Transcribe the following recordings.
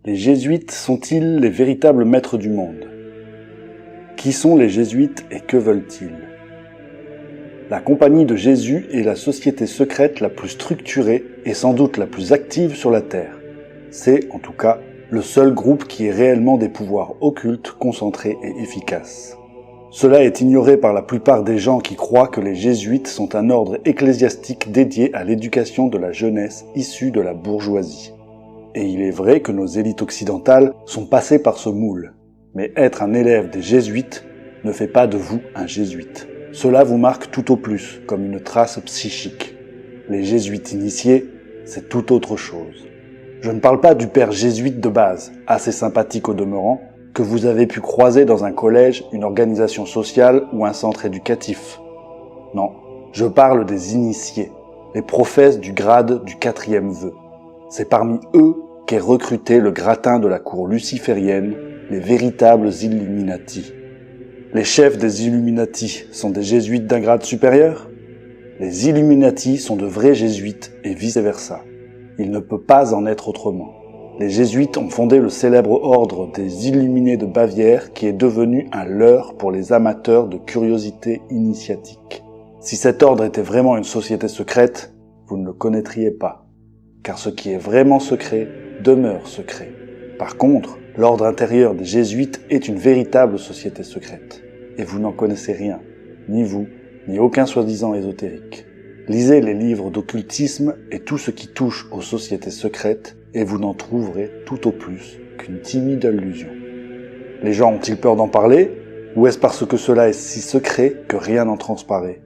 Les jésuites sont-ils les véritables maîtres du monde? Qui sont les jésuites et que veulent-ils? La Compagnie de Jésus est la société secrète la plus structurée et sans doute la plus active sur la Terre. C'est, en tout cas, le seul groupe qui ait réellement des pouvoirs occultes, concentrés et efficaces. Cela est ignoré par la plupart des gens qui croient que les jésuites sont un ordre ecclésiastique dédié à l'éducation de la jeunesse issue de la bourgeoisie. Et il est vrai que nos élites occidentales sont passées par ce moule. Mais être un élève des jésuites ne fait pas de vous un jésuite. Cela vous marque tout au plus, comme une trace psychique. Les jésuites initiés, c'est tout autre chose. Je ne parle pas du père jésuite de base, assez sympathique au demeurant, que vous avez pu croiser dans un collège, une organisation sociale ou un centre éducatif. Non, je parle des initiés, les prophètes du grade du 4e vœu. C'est parmi eux qu'est recruté le gratin de la cour luciférienne, les véritables Illuminati. Les chefs des Illuminati sont des jésuites d'un grade supérieur? Les Illuminati sont de vrais jésuites et vice-versa. Il ne peut pas en être autrement. Les jésuites ont fondé le célèbre ordre des Illuminés de Bavière qui est devenu un leurre pour les amateurs de curiosité initiatique. Si cet ordre était vraiment une société secrète, vous ne le connaîtriez pas. Car ce qui est vraiment secret demeure secret. Par contre, l'ordre intérieur des jésuites est une véritable société secrète. Et vous n'en connaissez rien, ni vous, ni aucun soi-disant ésotérique. Lisez les livres d'occultisme et tout ce qui touche aux sociétés secrètes, et vous n'en trouverez tout au plus qu'une timide allusion. Les gens ont-ils peur d'en parler, ou est-ce parce que cela est si secret que rien n'en transparaît?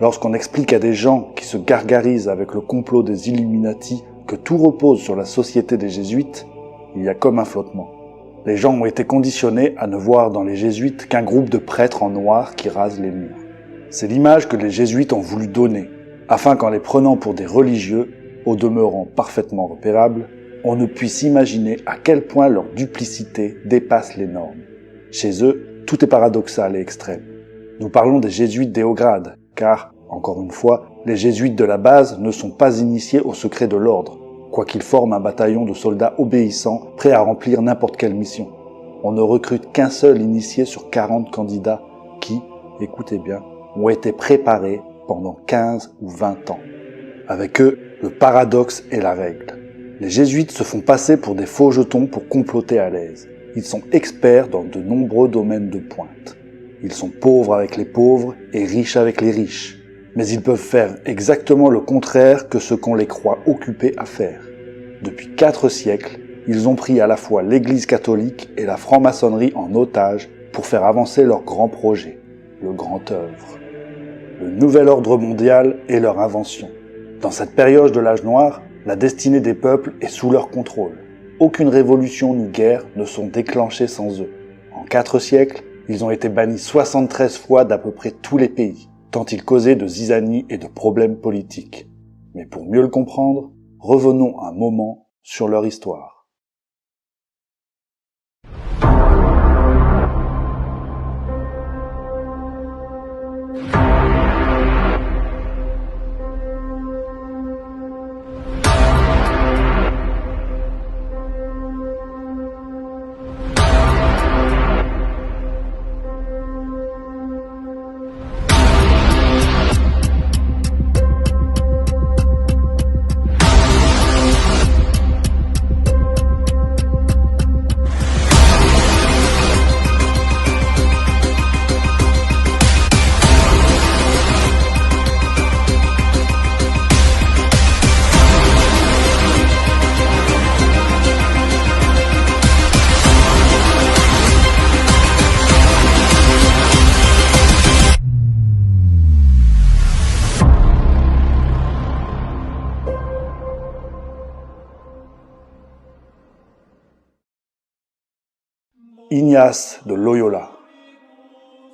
Lorsqu'on explique à des gens qui se gargarisent avec le complot des Illuminati que tout repose sur la société des jésuites, il y a comme un flottement. Les gens ont été conditionnés à ne voir dans les jésuites qu'un groupe de prêtres en noir qui rasent les murs. C'est l'image que les jésuites ont voulu donner, afin qu'en les prenant pour des religieux, au demeurant parfaitement repérables, on ne puisse imaginer à quel point leur duplicité dépasse les normes. Chez eux, tout est paradoxal et extrême. Nous parlons des jésuites des hauts grades, car, encore une fois, les jésuites de la base ne sont pas initiés au secret de l'ordre, quoiqu'ils forment un bataillon de soldats obéissants, prêts à remplir n'importe quelle mission. On ne recrute qu'un seul initié sur 40 candidats qui, écoutez bien, ont été préparés pendant 15 ou 20 ans. Avec eux, le paradoxe est la règle. Les jésuites se font passer pour des faux jetons pour comploter à l'aise. Ils sont experts dans de nombreux domaines de pointe. Ils sont pauvres avec les pauvres et riches avec les riches. Mais ils peuvent faire exactement le contraire que ce qu'on les croit occupés à faire. Depuis 4 siècles, ils ont pris à la fois l'Église catholique et la franc-maçonnerie en otage pour faire avancer leur grand projet, le grand œuvre. Le nouvel ordre mondial est leur invention. Dans cette période de l'âge noir, la destinée des peuples est sous leur contrôle. Aucune révolution ni guerre ne sont déclenchées sans eux. En 4 siècles, ils ont été bannis 73 fois d'à peu près tous les pays, tant ils causaient de zizanie et de problèmes politiques. Mais pour mieux le comprendre, revenons un moment sur leur histoire. Ignace de Loyola.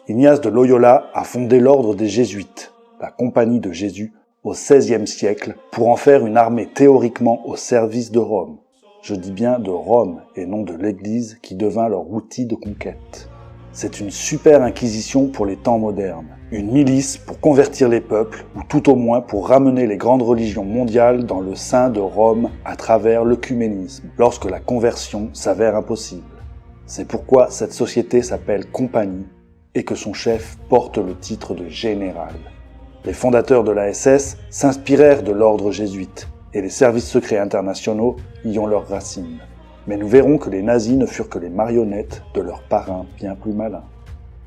Ignace de Loyola a fondé l'ordre des Jésuites, la Compagnie de Jésus, au XVIe siècle pour en faire une armée théoriquement au service de Rome. Je dis bien de Rome et non de l'Église qui devint leur outil de conquête. C'est une super inquisition pour les temps modernes, une milice pour convertir les peuples, ou tout au moins pour ramener les grandes religions mondiales dans le sein de Rome à travers l'œcuménisme, lorsque la conversion s'avère impossible. C'est pourquoi cette société s'appelle Compagnie et que son chef porte le titre de général. Les fondateurs de la SS s'inspirèrent de l'ordre jésuite et les services secrets internationaux y ont leurs racines. Mais nous verrons que les nazis ne furent que les marionnettes de leurs parrains bien plus malins.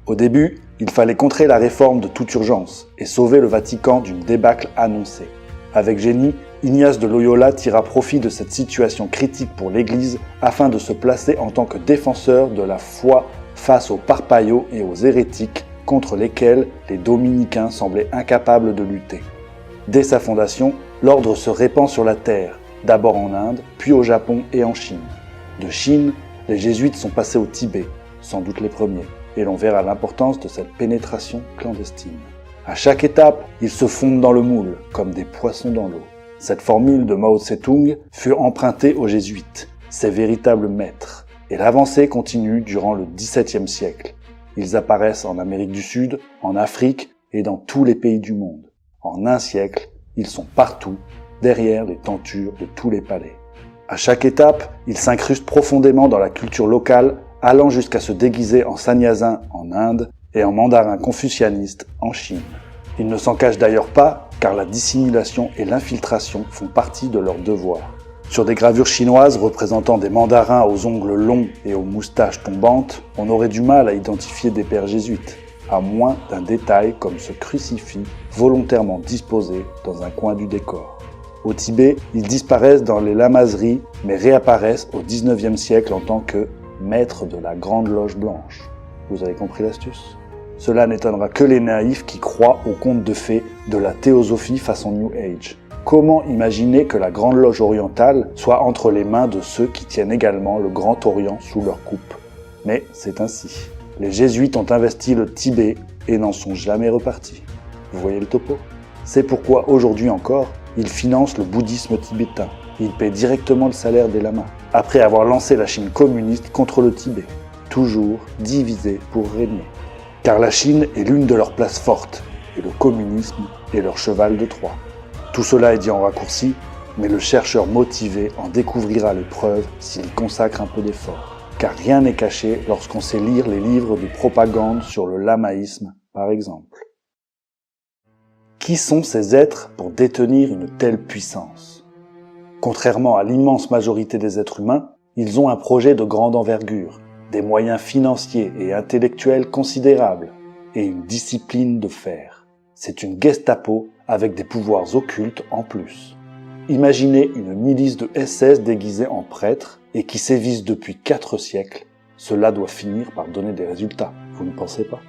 Au début, il fallait contrer la réforme de toute urgence et sauver le Vatican d'une débâcle annoncée. Avec génie, Ignace de Loyola tira profit de cette situation critique pour l'Église afin de se placer en tant que défenseur de la foi face aux parpaillots et aux hérétiques contre lesquels les dominicains semblaient incapables de lutter. Dès sa fondation, l'ordre se répand sur la terre, d'abord en Inde, puis au Japon et en Chine. De Chine, les jésuites sont passés au Tibet, sans doute les premiers, et l'on verra l'importance de cette pénétration clandestine. À chaque étape, ils se fondent dans le moule, comme des poissons dans l'eau. Cette formule de Mao Tse-tung fut empruntée aux jésuites, ses véritables maîtres, et l'avancée continue durant le XVIIe siècle. Ils apparaissent en Amérique du Sud, en Afrique et dans tous les pays du monde. En un siècle, ils sont partout, derrière les tentures de tous les palais. À chaque étape, ils s'incrustent profondément dans la culture locale, allant jusqu'à se déguiser en sannyasin en Inde et en mandarin confucianiste en Chine. Ils ne s'en cachent d'ailleurs pas, car la dissimulation et l'infiltration font partie de leur devoir. Sur des gravures chinoises représentant des mandarins aux ongles longs et aux moustaches tombantes, on aurait du mal à identifier des pères jésuites, à moins d'un détail comme ce crucifix volontairement disposé dans un coin du décor. Au Tibet, ils disparaissent dans les lamaseries, mais réapparaissent au XIXe siècle en tant que maîtres de la Grande Loge Blanche. Vous avez compris l'astuce ? Cela n'étonnera que les naïfs qui croient aux contes de fées de la théosophie façon New Age. Comment imaginer que la Grande Loge orientale soit entre les mains de ceux qui tiennent également le Grand Orient sous leur coupe ? Mais c'est ainsi. Les jésuites ont investi le Tibet et n'en sont jamais repartis. Vous voyez le topo ? C'est pourquoi aujourd'hui encore, ils financent le bouddhisme tibétain. Ils paient directement le salaire des lamas, après avoir lancé la Chine communiste contre le Tibet. Toujours divisés pour régner. Car la Chine est l'une de leurs places fortes, et le communisme est leur cheval de Troie. Tout cela est dit en raccourci, mais le chercheur motivé en découvrira les preuves s'il consacre un peu d'effort. Car rien n'est caché lorsqu'on sait lire les livres de propagande sur le lamaïsme, par exemple. Qui sont ces êtres pour détenir une telle puissance ? Contrairement à l'immense majorité des êtres humains, ils ont un projet de grande envergure, des moyens financiers et intellectuels considérables, et une discipline de fer. C'est une Gestapo avec des pouvoirs occultes en plus. Imaginez une milice de SS déguisée en prêtre et qui sévissent depuis 4 siècles. Cela doit finir par donner des résultats, vous ne pensez pas ?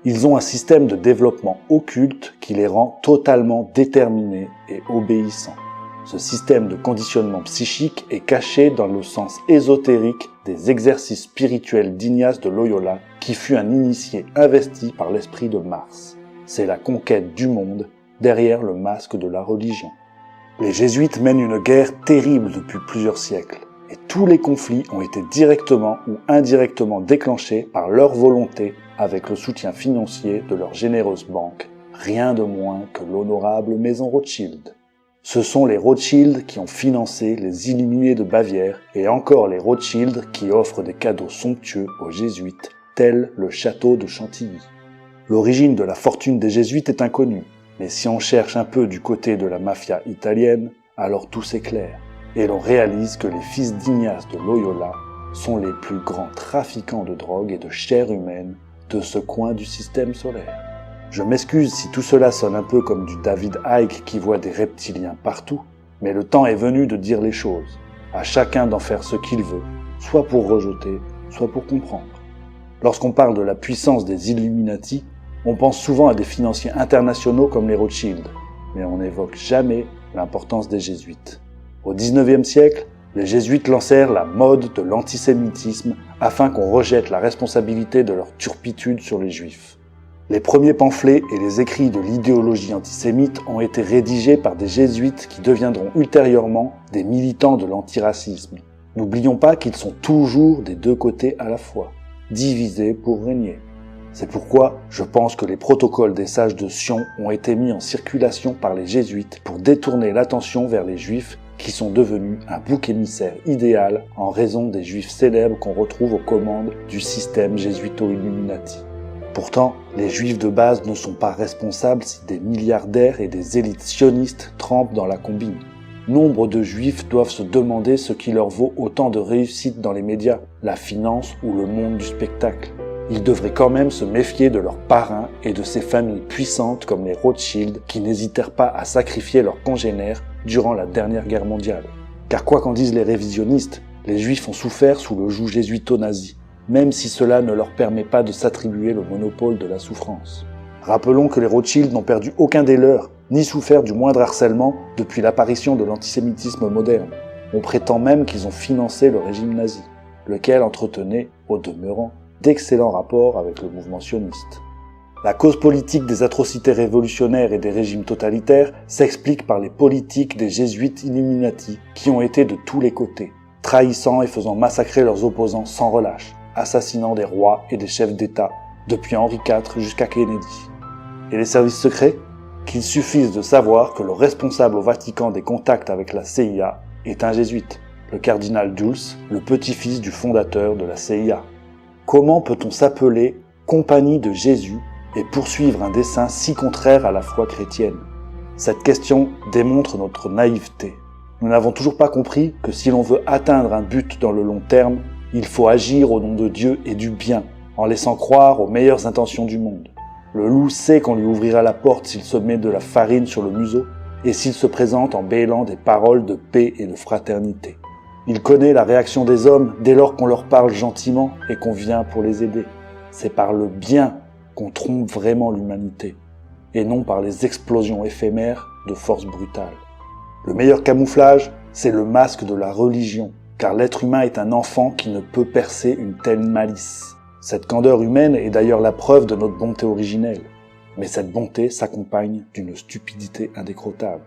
Ils ont un système de développement occulte qui les rend totalement déterminés et obéissants. Ce système de conditionnement psychique est caché dans le sens ésotérique des exercices spirituels d'Ignace de Loyola, qui fut un initié investi par l'esprit de Mars. C'est la conquête du monde derrière le masque de la religion. Les jésuites mènent une guerre terrible depuis plusieurs siècles, et tous les conflits ont été directement ou indirectement déclenchés par leur volonté avec le soutien financier de leur généreuse banque, rien de moins que l'honorable maison Rothschild. Ce sont les Rothschild qui ont financé les Illuminés de Bavière et encore les Rothschild qui offrent des cadeaux somptueux aux jésuites, tels le château de Chantilly. L'origine de la fortune des jésuites est inconnue, mais si on cherche un peu du côté de la mafia italienne, alors tout s'éclaire, et l'on réalise que les fils d'Ignace de Loyola sont les plus grands trafiquants de drogue et de chair humaine de ce coin du système solaire. Je m'excuse si tout cela sonne un peu comme du David Icke qui voit des reptiliens partout, mais le temps est venu de dire les choses, à chacun d'en faire ce qu'il veut, soit pour rejeter, soit pour comprendre. Lorsqu'on parle de la puissance des Illuminati, on pense souvent à des financiers internationaux comme les Rothschild, mais on n'évoque jamais l'importance des jésuites. Au XIXe siècle, les jésuites lancèrent la mode de l'antisémitisme afin qu'on rejette la responsabilité de leur turpitude sur les juifs. Les premiers pamphlets et les écrits de l'idéologie antisémite ont été rédigés par des jésuites qui deviendront ultérieurement des militants de l'antiracisme. N'oublions pas qu'ils sont toujours des deux côtés à la fois, divisés pour régner. C'est pourquoi je pense que les protocoles des sages de Sion ont été mis en circulation par les jésuites pour détourner l'attention vers les juifs qui sont devenus un bouc émissaire idéal en raison des juifs célèbres qu'on retrouve aux commandes du système jésuito-illuminati. Pourtant, les juifs de base ne sont pas responsables si des milliardaires et des élites sionistes trempent dans la combine. Nombre de juifs doivent se demander ce qui leur vaut autant de réussite dans les médias, la finance ou le monde du spectacle. Ils devraient quand même se méfier de leurs parrains et de ces familles puissantes comme les Rothschild qui n'hésitèrent pas à sacrifier leurs congénères durant la dernière guerre mondiale. Car quoi qu'en disent les révisionnistes, les juifs ont souffert sous le joug jésuito-nazi, même si cela ne leur permet pas de s'attribuer le monopole de la souffrance. Rappelons que les Rothschild n'ont perdu aucun des leurs, ni souffert du moindre harcèlement depuis l'apparition de l'antisémitisme moderne. On prétend même qu'ils ont financé le régime nazi, lequel entretenait, au demeurant, d'excellents rapports avec le mouvement sioniste. La cause politique des atrocités révolutionnaires et des régimes totalitaires s'explique par les politiques des jésuites Illuminati qui ont été de tous les côtés, trahissant et faisant massacrer leurs opposants sans relâche, assassinant des rois et des chefs d'État, depuis Henri IV jusqu'à Kennedy. Et les services secrets ? Qu'il suffise de savoir que le responsable au Vatican des contacts avec la CIA est un jésuite, le cardinal Dulce, le petit-fils du fondateur de la CIA. Comment peut-on s'appeler Compagnie de Jésus et poursuivre un dessein si contraire à la foi chrétienne? Cette question démontre notre naïveté. Nous n'avons toujours pas compris que si l'on veut atteindre un but dans le long terme, il faut agir au nom de Dieu et du bien, en laissant croire aux meilleures intentions du monde. Le loup sait qu'on lui ouvrira la porte s'il se met de la farine sur le museau et s'il se présente en bêlant des paroles de paix et de fraternité. Il connaît la réaction des hommes dès lors qu'on leur parle gentiment et qu'on vient pour les aider. C'est par le bien qu'on trompe vraiment l'humanité, et non par les explosions éphémères de force brutale. Le meilleur camouflage, c'est le masque de la religion, car l'être humain est un enfant qui ne peut percer une telle malice. Cette candeur humaine est d'ailleurs la preuve de notre bonté originelle, mais cette bonté s'accompagne d'une stupidité indécrottable.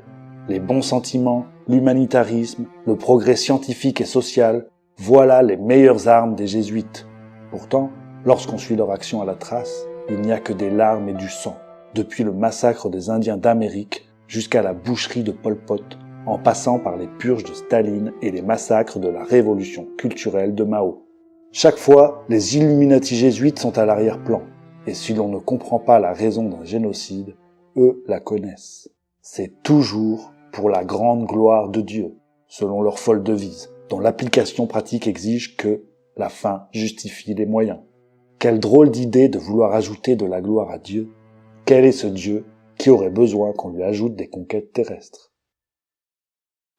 Les bons sentiments, l'humanitarisme, le progrès scientifique et social, voilà les meilleures armes des jésuites. Pourtant, lorsqu'on suit leur action à la trace, il n'y a que des larmes et du sang, depuis le massacre des Indiens d'Amérique jusqu'à la boucherie de Pol Pot, en passant par les purges de Staline et les massacres de la révolution culturelle de Mao. Chaque fois, les Illuminati jésuites sont à l'arrière-plan, et si l'on ne comprend pas la raison d'un génocide, eux la connaissent. C'est toujours pour la grande gloire de Dieu, selon leur folle devise, dont l'application pratique exige que la fin justifie les moyens. Quelle drôle d'idée de vouloir ajouter de la gloire à Dieu. Quel est ce Dieu qui aurait besoin qu'on lui ajoute des conquêtes terrestres?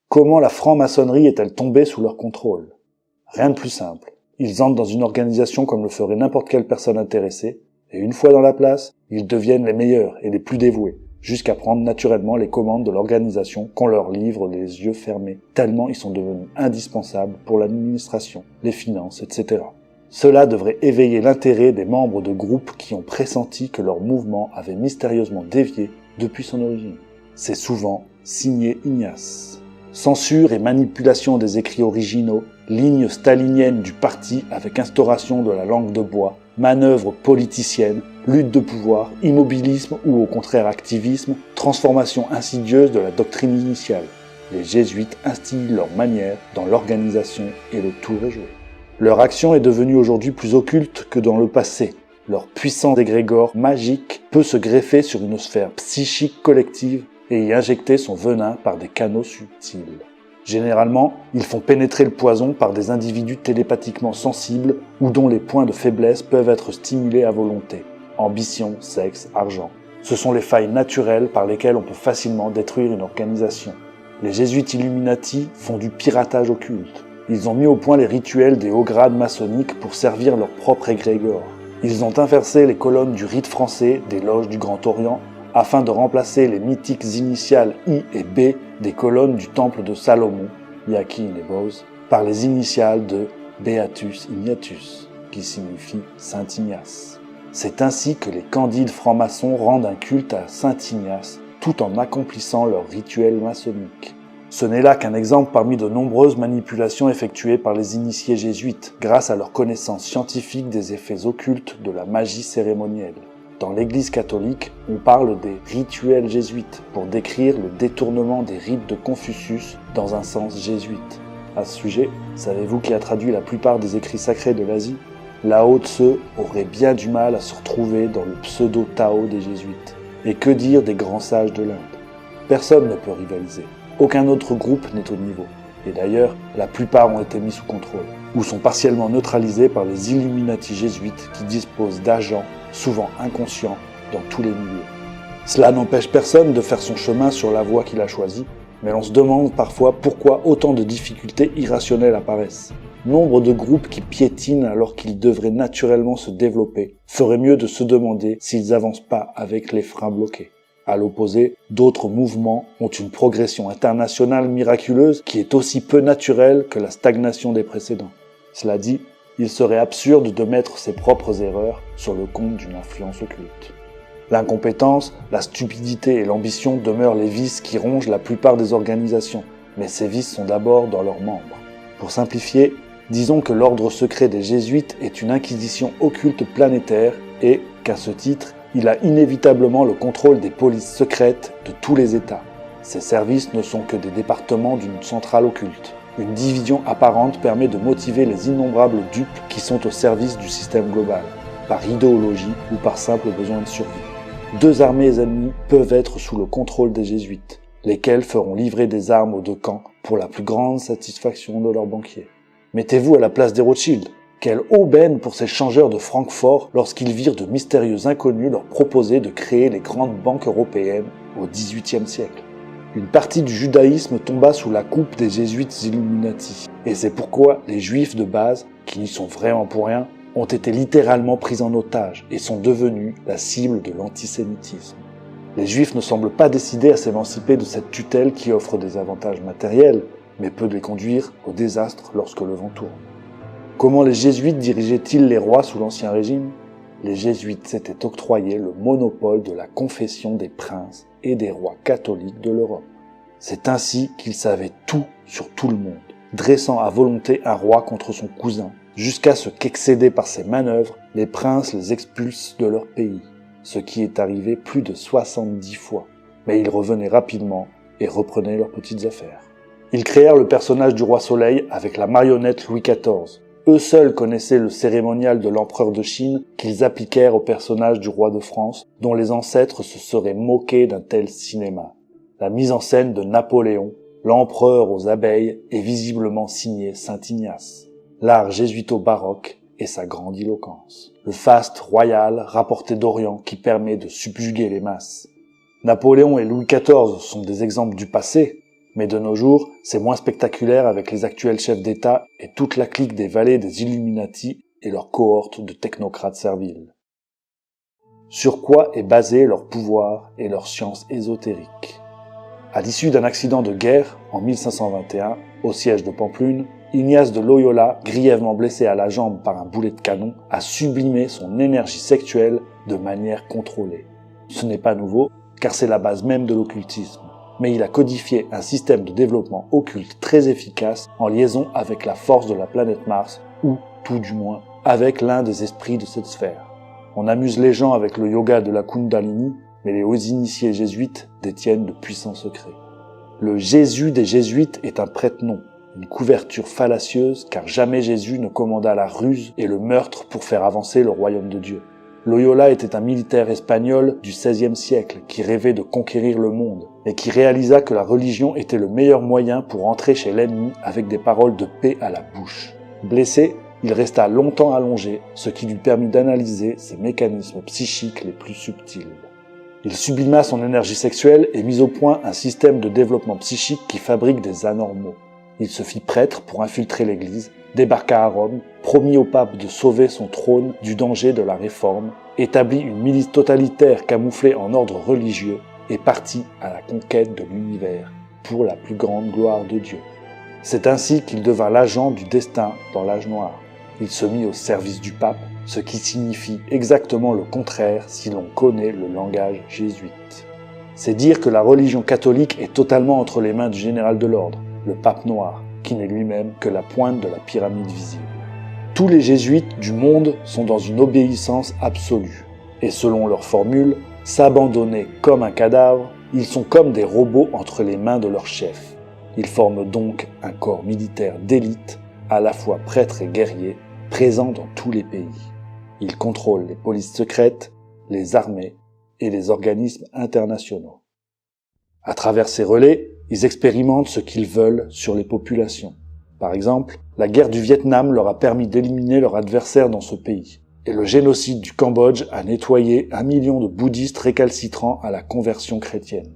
Comment la franc-maçonnerie est-elle tombée sous leur contrôle? Rien de plus simple. Ils entrent dans une organisation comme le ferait n'importe quelle personne intéressée, et une fois dans la place, ils deviennent les meilleurs et les plus dévoués, jusqu'à prendre naturellement les commandes de l'organisation qu'on leur livre les yeux fermés, tellement ils sont devenus indispensables pour l'administration, les finances, etc. Cela devrait éveiller l'intérêt des membres de groupes qui ont pressenti que leur mouvement avait mystérieusement dévié depuis son origine. C'est souvent signé Ignace. Censure et manipulation des écrits originaux, ligne stalinienne du parti avec instauration de la langue de bois, manœuvres politiciennes, lutte de pouvoir, immobilisme ou au contraire activisme, transformation insidieuse de la doctrine initiale. Les jésuites instillent leur manière dans l'organisation et le tour est joué. Leur action est devenue aujourd'hui plus occulte que dans le passé. Leur puissant égrégore magique peut se greffer sur une sphère psychique collective et y injecter son venin par des canaux subtils. Généralement, ils font pénétrer le poison par des individus télépathiquement sensibles ou dont les points de faiblesse peuvent être stimulés à volonté. Ambition, sexe, argent. Ce sont les failles naturelles par lesquelles on peut facilement détruire une organisation. Les jésuites Illuminati font du piratage occulte. Ils ont mis au point les rituels des hauts grades maçonniques pour servir leur propre égrégore. Ils ont inversé les colonnes du rite français des loges du Grand Orient afin de remplacer les mythiques initiales I et B des colonnes du temple de Salomon, Yakin et Boz, par les initiales de Beatus Ignatius, qui signifie Saint Ignace. C'est ainsi que les candides francs-maçons rendent un culte à Saint Ignace tout en accomplissant leur rituel maçonnique. Ce n'est là qu'un exemple parmi de nombreuses manipulations effectuées par les initiés jésuites, grâce à leur connaissance scientifique des effets occultes de la magie cérémonielle. Dans l'Église catholique, on parle des rituels jésuites pour décrire le détournement des rites de Confucius dans un sens jésuite. À ce sujet, savez-vous qui a traduit la plupart des écrits sacrés de l'Asie ? Lao Tse aurait bien du mal à se retrouver dans le pseudo-Tao des jésuites. Et que dire des grands sages de l'Inde ? Personne ne peut rivaliser. Aucun autre groupe n'est au niveau. Et d'ailleurs, la plupart ont été mis sous contrôle, ou sont partiellement neutralisés par les Illuminati jésuites qui disposent d'agents, souvent inconscients, dans tous les milieux. Cela n'empêche personne de faire son chemin sur la voie qu'il a choisie, mais on se demande parfois pourquoi autant de difficultés irrationnelles apparaissent. Nombre de groupes qui piétinent alors qu'ils devraient naturellement se développer feraient mieux de se demander s'ils n'avancent pas avec les freins bloqués. À l'opposé, d'autres mouvements ont une progression internationale miraculeuse qui est aussi peu naturelle que la stagnation des précédents. Cela dit, il serait absurde de mettre ses propres erreurs sur le compte d'une influence occulte. L'incompétence, la stupidité et l'ambition demeurent les vices qui rongent la plupart des organisations, mais ces vices sont d'abord dans leurs membres. Pour simplifier, disons que l'ordre secret des jésuites est une inquisition occulte planétaire et, qu'à ce titre, il a inévitablement le contrôle des polices secrètes de tous les États. Ces services ne sont que des départements d'une centrale occulte. Une division apparente permet de motiver les innombrables dupes qui sont au service du système global, par idéologie ou par simple besoin de survie. 2 armées ennemies peuvent être sous le contrôle des jésuites, lesquels feront livrer des armes aux 2 camps pour la plus grande satisfaction de leurs banquiers. Mettez-vous à la place des Rothschild. Quelle aubaine pour ces changeurs de Francfort lorsqu'ils virent de mystérieux inconnus leur proposer de créer les grandes banques européennes au XVIIIe siècle. Une partie du judaïsme tomba sous la coupe des jésuites Illuminati. Et c'est pourquoi les juifs de base, qui n'y sont vraiment pour rien, ont été littéralement pris en otage et sont devenus la cible de l'antisémitisme. Les juifs ne semblent pas décidés à s'émanciper de cette tutelle qui offre des avantages matériels, mais peut les conduire au désastre lorsque le vent tourne. Comment les jésuites dirigeaient-ils les rois sous l'Ancien Régime ? Les jésuites s'étaient octroyé le monopole de la confession des princes et des rois catholiques de l'Europe. C'est ainsi qu'ils savaient tout sur tout le monde, dressant à volonté un roi contre son cousin, jusqu'à ce qu'excédés par ces manœuvres, les princes les expulsent de leur pays, ce qui est arrivé plus de 70 fois. Mais ils revenaient rapidement et reprenaient leurs petites affaires. Ils créèrent le personnage du roi Soleil avec la marionnette Louis XIV. Eux seuls connaissaient le cérémonial de l'empereur de Chine qu'ils appliquèrent au personnage du roi de France, dont les ancêtres se seraient moqués d'un tel cinéma. La mise en scène de Napoléon, l'empereur aux abeilles, est visiblement signée Saint Ignace. L'art jésuito-baroque et sa grandiloquence. Le faste royal rapporté d'Orient qui permet de subjuguer les masses. Napoléon et Louis XIV sont des exemples du passé, mais de nos jours, c'est moins spectaculaire avec les actuels chefs d'État et toute la clique des valets des Illuminati et leur cohorte de technocrates serviles. Sur quoi est basé leur pouvoir et leur science ésotérique ? À l'issue d'un accident de guerre, en 1521, au siège de Pampelune, Ignace de Loyola, grièvement blessé à la jambe par un boulet de canon, a sublimé son énergie sexuelle de manière contrôlée. Ce n'est pas nouveau, car c'est la base même de l'occultisme. Mais il a codifié un système de développement occulte très efficace en liaison avec la force de la planète Mars, ou, tout du moins, avec l'un des esprits de cette sphère. On amuse les gens avec le yoga de la Kundalini, mais les hauts initiés jésuites détiennent de puissants secrets. Le Jésus des jésuites est un prête-nom, une couverture fallacieuse car jamais Jésus ne commanda la ruse et le meurtre pour faire avancer le royaume de Dieu. Loyola était un militaire espagnol du XVIe siècle qui rêvait de conquérir le monde et qui réalisa que la religion était le meilleur moyen pour entrer chez l'ennemi avec des paroles de paix à la bouche. Blessé, il resta longtemps allongé, ce qui lui permit d'analyser ses mécanismes psychiques les plus subtils. Il sublima son énergie sexuelle et mit au point un système de développement psychique qui fabrique des anormaux. Il se fit prêtre pour infiltrer l'église, débarqua à Rome, promit au pape de sauver son trône du danger de la réforme, établit une milice totalitaire camouflée en ordre religieux et partit à la conquête de l'univers pour la plus grande gloire de Dieu. C'est ainsi qu'il devint l'agent du destin dans l'âge noir. Il se mit au service du pape, ce qui signifie exactement le contraire si l'on connaît le langage jésuite. C'est dire que la religion catholique est totalement entre les mains du général de l'ordre, le pape noir, qui n'est lui-même que la pointe de la pyramide visible. Tous les jésuites du monde sont dans une obéissance absolue. Et selon leur formule, s'abandonner comme un cadavre, ils sont comme des robots entre les mains de leur chef. Ils forment donc un corps militaire d'élite, à la fois prêtres et guerriers, présents dans tous les pays. Ils contrôlent les polices secrètes, les armées et les organismes internationaux. À travers ces relais, ils expérimentent ce qu'ils veulent sur les populations. Par exemple, la guerre du Vietnam leur a permis d'éliminer leur adversaire dans ce pays. Et le génocide du Cambodge a nettoyé 1 million de bouddhistes récalcitrants à la conversion chrétienne.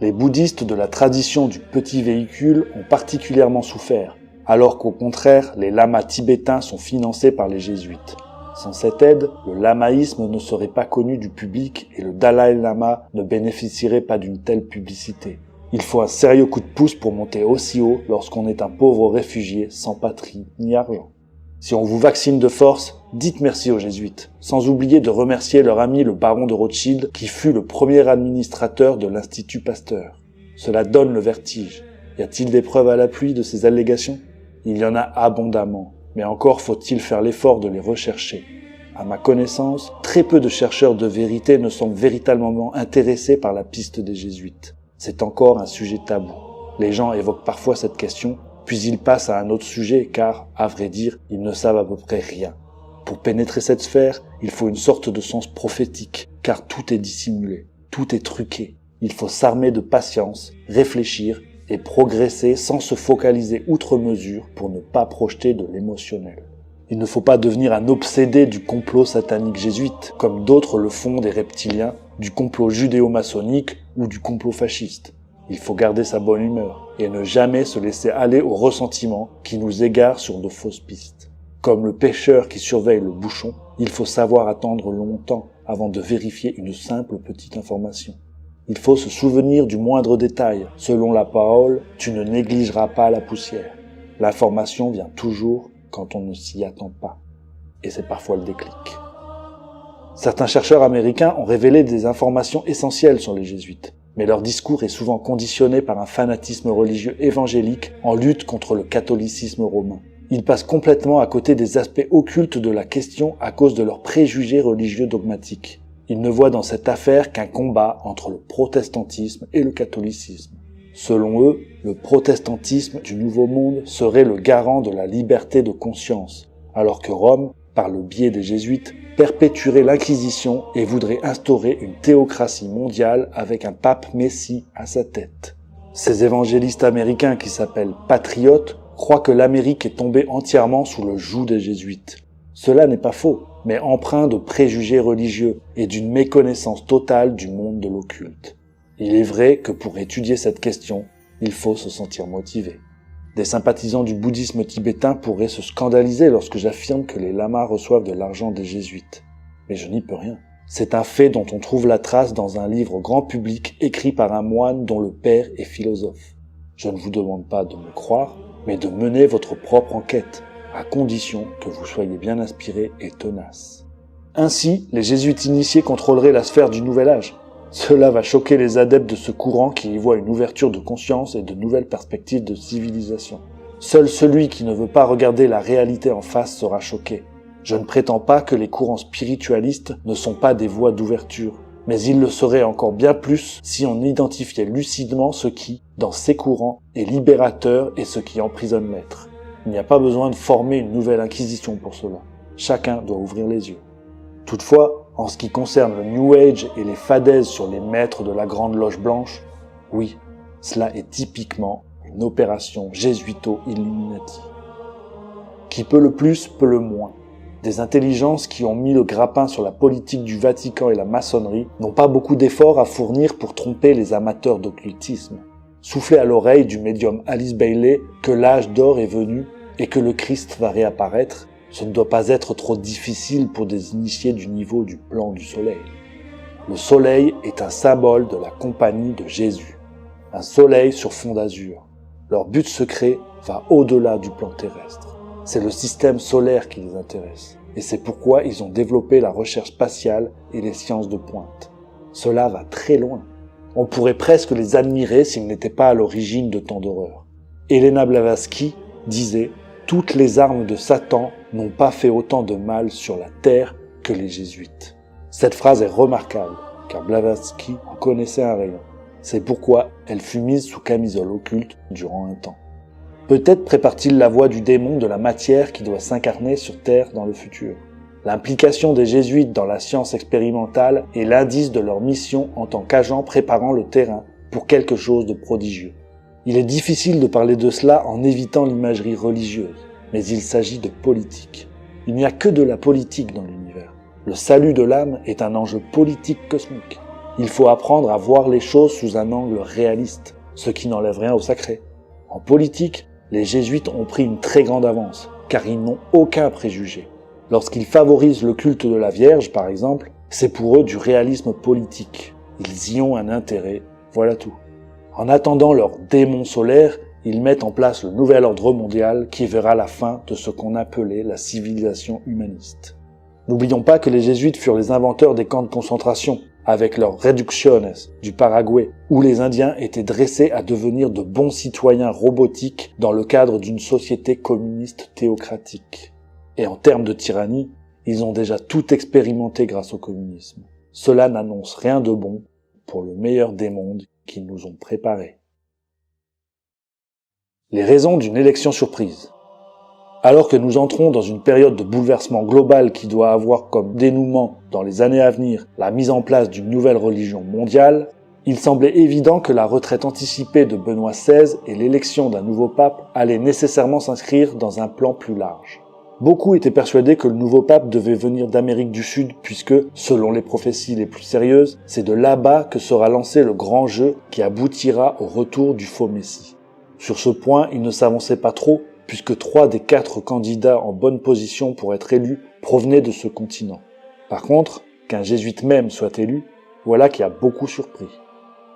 Les bouddhistes de la tradition du petit véhicule ont particulièrement souffert, alors qu'au contraire, les lamas tibétains sont financés par les jésuites. Sans cette aide, le lamaïsme ne serait pas connu du public et le Dalai Lama ne bénéficierait pas d'une telle publicité. Il faut un sérieux coup de pouce pour monter aussi haut lorsqu'on est un pauvre réfugié sans patrie ni argent. Si on vous vaccine de force, dites merci aux jésuites, sans oublier de remercier leur ami le baron de Rothschild qui fut le premier administrateur de l'Institut Pasteur. Cela donne le vertige. Y a-t-il des preuves à l'appui de ces allégations ? Il y en a abondamment, mais encore faut-il faire l'effort de les rechercher. À ma connaissance, très peu de chercheurs de vérité ne semblent véritablement intéressés par la piste des jésuites. C'est encore un sujet tabou. Les gens évoquent parfois cette question, puis ils passent à un autre sujet car, à vrai dire, ils ne savent à peu près rien. Pour pénétrer cette sphère, il faut une sorte de sens prophétique, car tout est dissimulé, tout est truqué. Il faut s'armer de patience, réfléchir et progresser sans se focaliser outre mesure pour ne pas projeter de l'émotionnel. Il ne faut pas devenir un obsédé du complot satanique jésuite, comme d'autres le font des reptiliens, du complot judéo-maçonnique ou du complot fasciste. Il faut garder sa bonne humeur et ne jamais se laisser aller au ressentiment qui nous égare sur de fausses pistes. Comme le pêcheur qui surveille le bouchon, il faut savoir attendre longtemps avant de vérifier une simple petite information. Il faut se souvenir du moindre détail. Selon la parole, tu ne négligeras pas la poussière. L'information vient toujours quand on ne s'y attend pas. Et c'est parfois le déclic. Certains chercheurs américains ont révélé des informations essentielles sur les jésuites, mais leur discours est souvent conditionné par un fanatisme religieux évangélique en lutte contre le catholicisme romain. Ils passent complètement à côté des aspects occultes de la question à cause de leurs préjugés religieux dogmatiques. Ils ne voient dans cette affaire qu'un combat entre le protestantisme et le catholicisme. Selon eux, le protestantisme du Nouveau Monde serait le garant de la liberté de conscience, alors que Rome, par le biais des jésuites, perpétuerait l'Inquisition et voudrait instaurer une théocratie mondiale avec un pape messie à sa tête. Ces évangélistes américains qui s'appellent patriotes croient que l'Amérique est tombée entièrement sous le joug des jésuites. Cela n'est pas faux, mais empreint de préjugés religieux et d'une méconnaissance totale du monde de l'occulte. Il est vrai que pour étudier cette question, il faut se sentir motivé. Des sympathisants du bouddhisme tibétain pourraient se scandaliser lorsque j'affirme que les lamas reçoivent de l'argent des jésuites. Mais je n'y peux rien. C'est un fait dont on trouve la trace dans un livre grand public écrit par un moine dont le père est philosophe. Je ne vous demande pas de me croire, mais de mener votre propre enquête, à condition que vous soyez bien inspiré et tenace. Ainsi, les jésuites initiés contrôleraient la sphère du Nouvel Âge. Cela va choquer les adeptes de ce courant qui y voient une ouverture de conscience et de nouvelles perspectives de civilisation. Seul celui qui ne veut pas regarder la réalité en face sera choqué. Je ne prétends pas que les courants spiritualistes ne sont pas des voies d'ouverture, mais ils le seraient encore bien plus si on identifiait lucidement ce qui, dans ces courants, est libérateur et ce qui emprisonne l'être. Il n'y a pas besoin de former une nouvelle inquisition pour cela. Chacun doit ouvrir les yeux. Toutefois, en ce qui concerne le New Age et les fadaises sur les maîtres de la Grande Loge Blanche, oui, cela est typiquement une opération jésuito-illuminati. Qui peut le plus, peut le moins. Des intelligences qui ont mis le grappin sur la politique du Vatican et la maçonnerie n'ont pas beaucoup d'efforts à fournir pour tromper les amateurs d'occultisme. Souffler à l'oreille du médium Alice Bailey que l'âge d'or est venu et que le Christ va réapparaître, ce ne doit pas être trop difficile pour des initiés du niveau du plan du soleil. Le soleil est un symbole de la compagnie de Jésus. Un soleil sur fond d'azur. Leur but secret va au-delà du plan terrestre. C'est le système solaire qui les intéresse. Et c'est pourquoi ils ont développé la recherche spatiale et les sciences de pointe. Cela va très loin. On pourrait presque les admirer s'ils n'étaient pas à l'origine de tant d'horreurs. Elena Blavatsky disait « Toutes les armes de Satan n'ont pas fait autant de mal sur la terre que les jésuites ». Cette phrase est remarquable, car Blavatsky en connaissait un rayon. C'est pourquoi elle fut mise sous camisole occulte durant un temps. Peut-être prépare-t-il la voie du démon de la matière qui doit s'incarner sur Terre dans le futur. L'implication des jésuites dans la science expérimentale est l'indice de leur mission en tant qu'agents préparant le terrain pour quelque chose de prodigieux. Il est difficile de parler de cela en évitant l'imagerie religieuse, mais il s'agit de politique. Il n'y a que de la politique dans l'univers. Le salut de l'âme est un enjeu politique cosmique. Il faut apprendre à voir les choses sous un angle réaliste, ce qui n'enlève rien au sacré. En politique, les jésuites ont pris une très grande avance, car ils n'ont aucun préjugé. Lorsqu'ils favorisent le culte de la Vierge, par exemple, c'est pour eux du réalisme politique. Ils y ont un intérêt, voilà tout. En attendant leur démon solaire, ils mettent en place le nouvel ordre mondial qui verra la fin de ce qu'on appelait la civilisation humaniste. N'oublions pas que les jésuites furent les inventeurs des camps de concentration, avec leurs réductiones du Paraguay, où les Indiens étaient dressés à devenir de bons citoyens robotiques dans le cadre d'une société communiste théocratique. Et en termes de tyrannie, ils ont déjà tout expérimenté grâce au communisme. Cela n'annonce rien de bon pour le meilleur des mondes qu'ils nous ont préparés. Les raisons d'une élection surprise. Alors que nous entrons dans une période de bouleversement global qui doit avoir comme dénouement, dans les années à venir, la mise en place d'une nouvelle religion mondiale, il semblait évident que la retraite anticipée de Benoît XVI et l'élection d'un nouveau pape allaient nécessairement s'inscrire dans un plan plus large. Beaucoup étaient persuadés que le nouveau pape devait venir d'Amérique du Sud puisque, selon les prophéties les plus sérieuses, c'est de là-bas que sera lancé le grand jeu qui aboutira au retour du faux Messie. Sur ce point, il ne s'avançait pas trop, puisque 3 des 4 candidats en bonne position pour être élus provenaient de ce continent. Par contre, qu'un jésuite même soit élu, voilà qui a beaucoup surpris.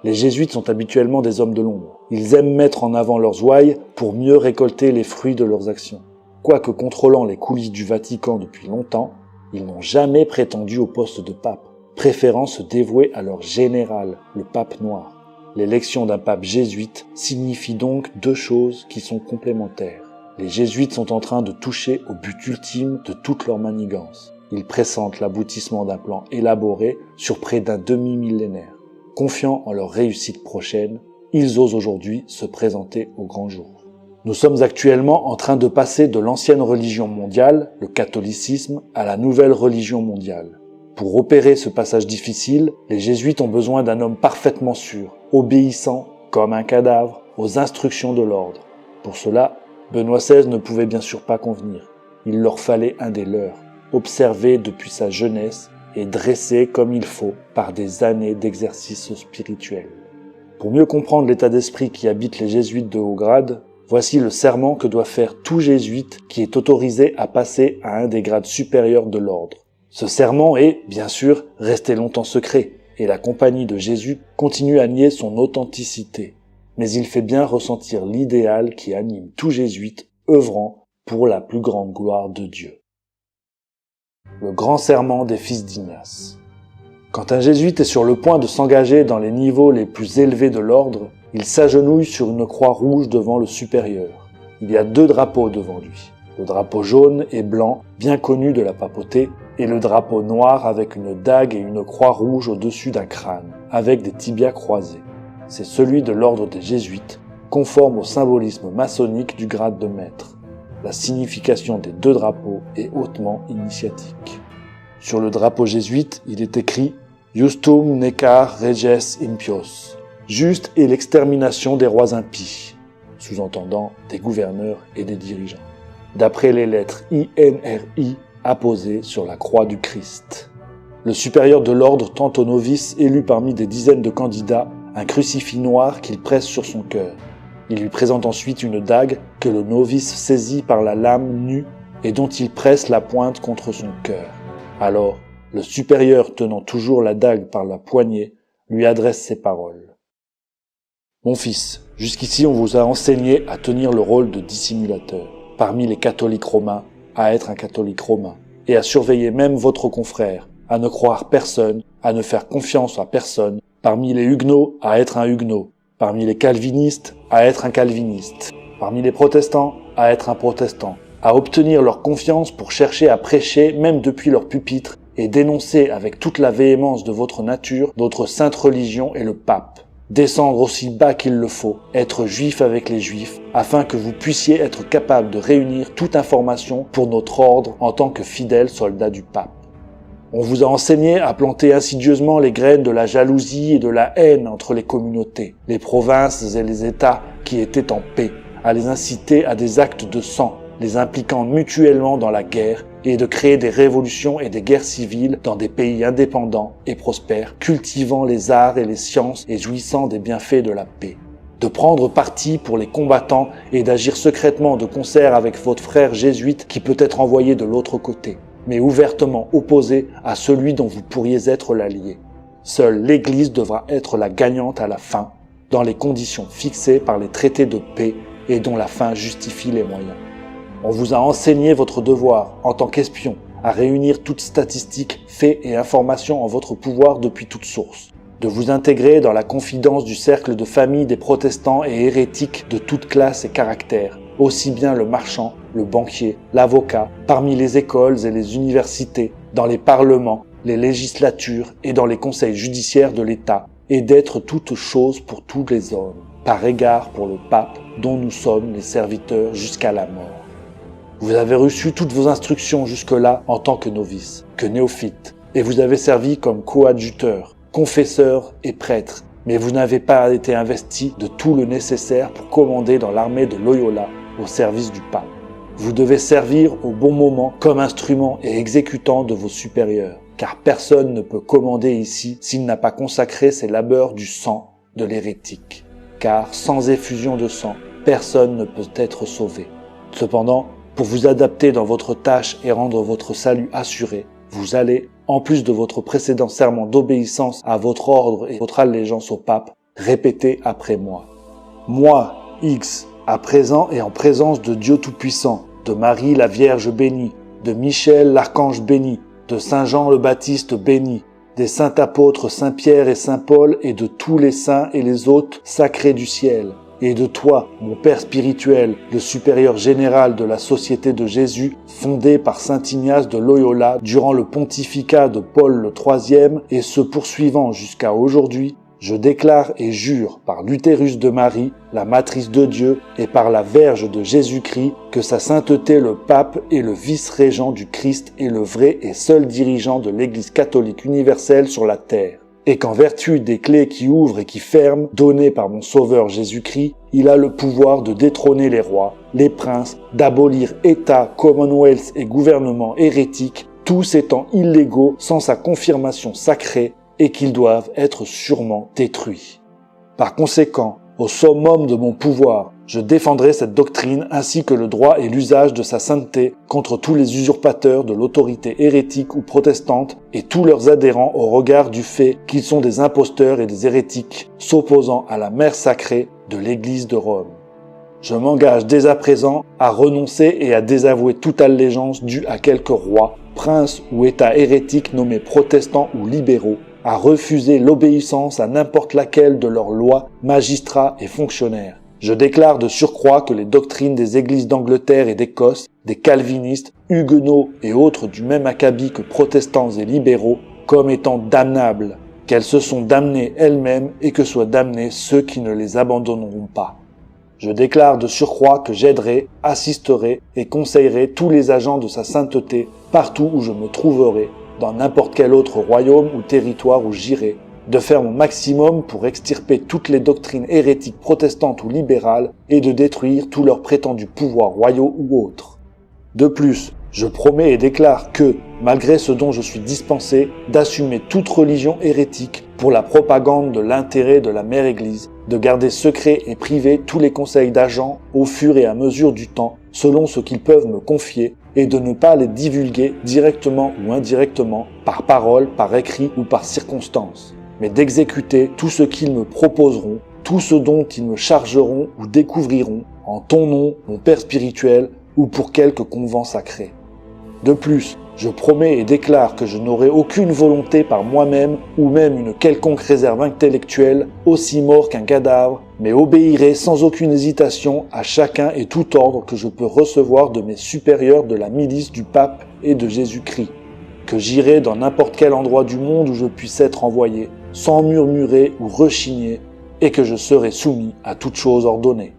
Les jésuites sont habituellement des hommes de l'ombre. Ils aiment mettre en avant leurs ouailles pour mieux récolter les fruits de leurs actions. Quoique contrôlant les coulisses du Vatican depuis longtemps, ils n'ont jamais prétendu au poste de pape, préférant se dévouer à leur général, le pape noir. L'élection d'un pape jésuite signifie donc 2 choses qui sont complémentaires. Les jésuites sont en train de toucher au but ultime de toute leur manigance. Ils pressentent l'aboutissement d'un plan élaboré sur près d'un demi-millénaire. Confiants en leur réussite prochaine, ils osent aujourd'hui se présenter au grand jour. Nous sommes actuellement en train de passer de l'ancienne religion mondiale, le catholicisme, à la nouvelle religion mondiale. Pour opérer ce passage difficile, les jésuites ont besoin d'un homme parfaitement sûr, obéissant, comme un cadavre, aux instructions de l'ordre. Pour cela, Benoît XVI ne pouvait bien sûr pas convenir. Il leur fallait un des leurs, observé depuis sa jeunesse et dressé comme il faut par des années d'exercice spirituel. Pour mieux comprendre l'état d'esprit qui habite les jésuites de haut grade, voici le serment que doit faire tout jésuite qui est autorisé à passer à un des grades supérieurs de l'ordre. Ce serment est, bien sûr, resté longtemps secret, et la compagnie de Jésus continue à nier son authenticité. Mais il fait bien ressentir l'idéal qui anime tout jésuite œuvrant pour la plus grande gloire de Dieu. Le grand serment des fils d'Ignace. Quand un jésuite est sur le point de s'engager dans les niveaux les plus élevés de l'ordre, il s'agenouille sur une croix rouge devant le supérieur. Il y a 2 drapeaux devant lui. Le drapeau jaune et blanc, bien connu de la papauté, et le drapeau noir avec une dague et une croix rouge au-dessus d'un crâne, avec des tibias croisés. C'est celui de l'ordre des jésuites, conforme au symbolisme maçonnique du grade de maître. La signification des 2 drapeaux est hautement initiatique. Sur le drapeau jésuite, il est écrit « Justum necar reges impios » juste est l'extermination des rois impies, sous-entendant des gouverneurs et des dirigeants, d'après les lettres INRI apposées sur la croix du Christ. Le supérieur de l'ordre tend au novice élu parmi des dizaines de candidats un crucifix noir qu'il presse sur son cœur. Il lui présente ensuite une dague que le novice saisit par la lame nue et dont il presse la pointe contre son cœur. Alors, le supérieur tenant toujours la dague par la poignée, lui adresse ces paroles. « Mon fils, jusqu'ici on vous a enseigné à tenir le rôle de dissimulateur, parmi les catholiques romains, à être un catholique romain, et à surveiller même votre confrère, à ne croire personne, à ne faire confiance à personne, parmi les huguenots à être un huguenot, parmi les calvinistes à être un calviniste, parmi les protestants à être un protestant, à obtenir leur confiance pour chercher à prêcher même depuis leur pupitre et dénoncer avec toute la véhémence de votre nature notre sainte religion et le pape. Descendre aussi bas qu'il le faut, être juif avec les juifs, afin que vous puissiez être capable de réunir toute information pour notre ordre en tant que fidèles soldats du pape. On vous a enseigné à planter insidieusement les graines de la jalousie et de la haine entre les communautés, les provinces et les États qui étaient en paix, à les inciter à des actes de sang, les impliquant mutuellement dans la guerre, et de créer des révolutions et des guerres civiles dans des pays indépendants et prospères, cultivant les arts et les sciences et jouissant des bienfaits de la paix. De prendre parti pour les combattants et d'agir secrètement de concert avec votre frère jésuite qui peut être envoyé de l'autre côté, mais ouvertement opposé à celui dont vous pourriez être l'allié. Seule l'Église devra être la gagnante à la fin, dans les conditions fixées par les traités de paix et dont la fin justifie les moyens. On vous a enseigné votre devoir, en tant qu'espion, à réunir toutes statistiques, faits et informations en votre pouvoir depuis toute source, de vous intégrer dans la confidence du cercle de famille des protestants et hérétiques de toute classe et caractère, aussi bien le marchand, le banquier, l'avocat, parmi les écoles et les universités, dans les parlements, les législatures et dans les conseils judiciaires de l'État, et d'être toutes choses pour tous les hommes, par égard pour le pape dont nous sommes les serviteurs jusqu'à la mort. Vous avez reçu toutes vos instructions jusque-là en tant que novice, que néophyte, et vous avez servi comme coadjuteur, confesseur et prêtre, mais vous n'avez pas été investi de tout le nécessaire pour commander dans l'armée de Loyola au service du pape. Vous devez servir au bon moment comme instrument et exécutant de vos supérieurs, car personne ne peut commander ici s'il n'a pas consacré ses labeurs du sang de l'hérétique, car sans effusion de sang, personne ne peut être sauvé. Cependant, pour vous adapter dans votre tâche et rendre votre salut assuré, vous allez, en plus de votre précédent serment d'obéissance à votre ordre et votre allégeance au pape, répéter après moi. Moi, X, à présent et en présence de Dieu Tout-Puissant, de Marie la Vierge bénie, de Michel l'Archange béni, de Saint Jean le Baptiste béni, des saints apôtres Saint Pierre et Saint Paul et de tous les saints et les hôtes sacrés du ciel, et de toi, mon Père spirituel, le supérieur général de la Société de Jésus, fondée par saint Ignace de Loyola durant le pontificat de Paul le IIIe et se poursuivant jusqu'à aujourd'hui, je déclare et jure par l'utérus de Marie, la matrice de Dieu, et par la Vierge de Jésus-Christ, que sa sainteté le pape est le vice-régent du Christ et le vrai et seul dirigeant de l'Église catholique universelle sur la terre. Et qu'en vertu des clés qui ouvrent et qui ferment, données par mon Sauveur Jésus-Christ, il a le pouvoir de détrôner les rois, les princes, d'abolir États, Commonwealth et gouvernements hérétiques, tous étant illégaux sans sa confirmation sacrée, et qu'ils doivent être sûrement détruits. Par conséquent, au summum de mon pouvoir, je défendrai cette doctrine ainsi que le droit et l'usage de sa sainteté contre tous les usurpateurs de l'autorité hérétique ou protestante et tous leurs adhérents au regard du fait qu'ils sont des imposteurs et des hérétiques s'opposant à la mère sacrée de l'Église de Rome. Je m'engage dès à présent à renoncer et à désavouer toute allégeance due à quelque roi, prince ou État hérétique nommé protestants ou libéraux, à refuser l'obéissance à n'importe laquelle de leurs lois, magistrats et fonctionnaires. Je déclare de surcroît que les doctrines des églises d'Angleterre et d'Écosse, des calvinistes, huguenots et autres du même acabit que protestants et libéraux, comme étant damnables, qu'elles se sont damnées elles-mêmes et que soient damnés ceux qui ne les abandonneront pas. Je déclare de surcroît que j'aiderai, assisterai et conseillerai tous les agents de sa sainteté partout où je me trouverai, dans n'importe quel autre royaume ou territoire où j'irai, de faire mon maximum pour extirper toutes les doctrines hérétiques protestantes ou libérales et de détruire tous leurs prétendus pouvoirs royaux ou autres. De plus, je promets et déclare que, malgré ce dont je suis dispensé, d'assumer toute religion hérétique pour la propagande de l'intérêt de la mère Église, de garder secrets et privés tous les conseils d'agents au fur et à mesure du temps, selon ce qu'ils peuvent me confier, et de ne pas les divulguer directement ou indirectement, par parole, par écrit ou par circonstance, mais d'exécuter tout ce qu'ils me proposeront, tout ce dont ils me chargeront ou découvriront, en ton nom, mon Père spirituel, ou pour quelque convent sacré. De plus, Je promets et déclare que je n'aurai aucune volonté par moi-même ou même une quelconque réserve intellectuelle, aussi mort qu'un cadavre, mais obéirai sans aucune hésitation à chacun et tout ordre que je peux recevoir de mes supérieurs de la milice du pape et de Jésus-Christ, que j'irai dans n'importe quel endroit du monde où je puisse être envoyé, sans murmurer ou rechigner, et que je serai soumis à toute chose ordonnée.